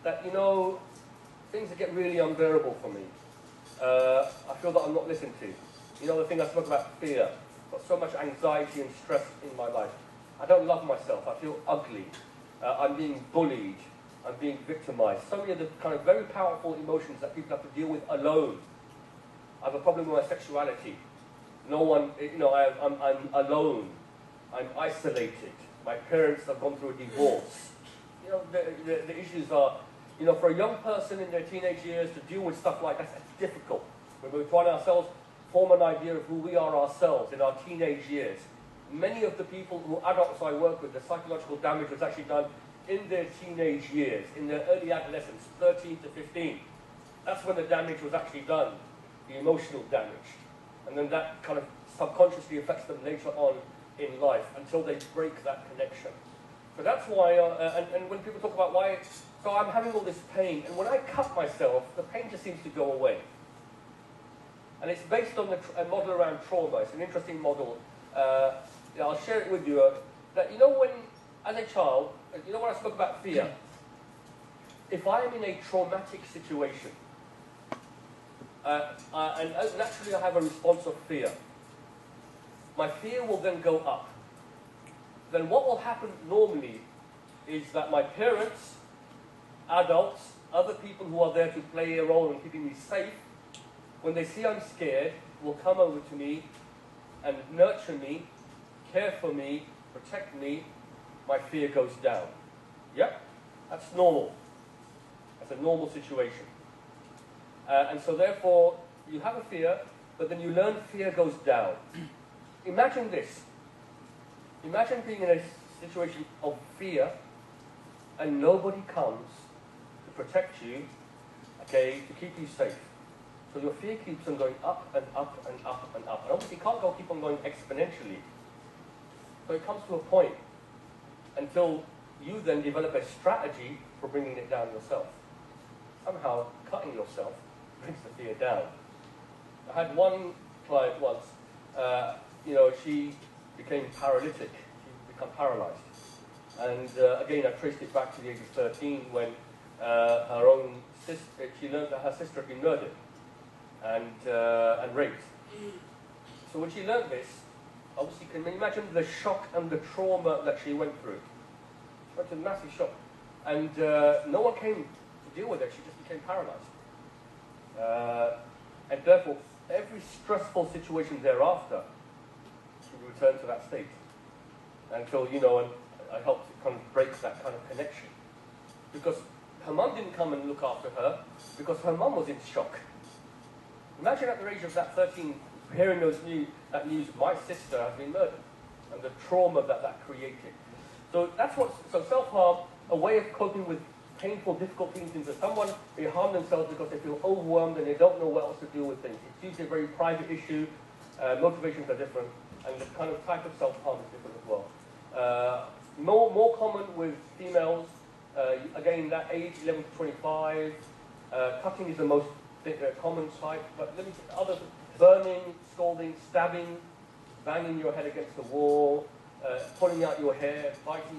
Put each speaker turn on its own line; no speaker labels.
that, you know, things that get really unbearable for me. I feel that I'm not listened to. You know, the thing I spoke about, fear. I've got so much anxiety and stress in my life. I don't love myself. I feel ugly. I'm being bullied. I'm being victimized. So many of the kind of very powerful emotions that people have to deal with alone. I have a problem with my sexuality. No one, you know, I'm alone. I'm isolated. My parents have gone through a divorce. You know, the issues are, you know, for a young person in their teenage years to deal with stuff like that, it's difficult. When we find ourselves, form an idea of who we are ourselves in our teenage years. Many of the people who adults I work with, the psychological damage was actually done in their teenage years, in their early adolescence, 13 to 15. That's when the damage was actually done, the emotional damage. And then that kind of subconsciously affects them later on in life until they break that connection. So that's why, and when people talk about why, so I'm having all this pain, and when I cut myself, the pain just seems to go away. And it's based on a model around trauma. It's an interesting model. I'll share it with you. That, you know, when, as a child, you know when I spoke about fear? If I am in a traumatic situation, and naturally I have a response of fear, my fear will then go up. Then what will happen normally is that my parents, adults, other people who are there to play a role in keeping me safe, when they see I'm scared, will come over to me and nurture me, care for me, protect me. My fear goes down. Yep, that's normal. That's a normal situation. And so therefore, you have a fear, but then you learn fear goes down. Imagine this. Imagine being in a situation of fear and nobody comes to protect you, okay, to keep you safe. So your fear keeps on going up and up and up and up. And obviously it can't keep on going exponentially. So it comes to a point until you then develop a strategy for bringing it down yourself. Somehow cutting yourself brings the fear down. I had one client once, you know, she became paralytic. She became paralyzed. And again, I traced it back to the age of 13 when her own sister, she learned that her sister had been murdered and raped. So when she learned this, obviously, can you imagine the shock and the trauma that she went through? She went through a massive shock. And no one came to deal with it. She just became paralyzed. And therefore, every stressful situation thereafter, she would return to that state. Until, you know, and I helped to kind of break that kind of connection. Because her mum didn't come and look after her, because her mum was in shock. Imagine at the age of that 13, hearing that news, my sister has been murdered, and the trauma that created. So that's what, so self-harm, a way of coping with painful, difficult feelings, that someone, they harm themselves because they feel overwhelmed and they don't know what else to do with things. It's usually a very private issue, motivations are different, and the kind of type of self-harm is different as well. More common with females, again, that age, 11 to 25, cutting is the most common type, but let me say, other burning, scalding, stabbing, banging your head against the wall, pulling out your hair, biting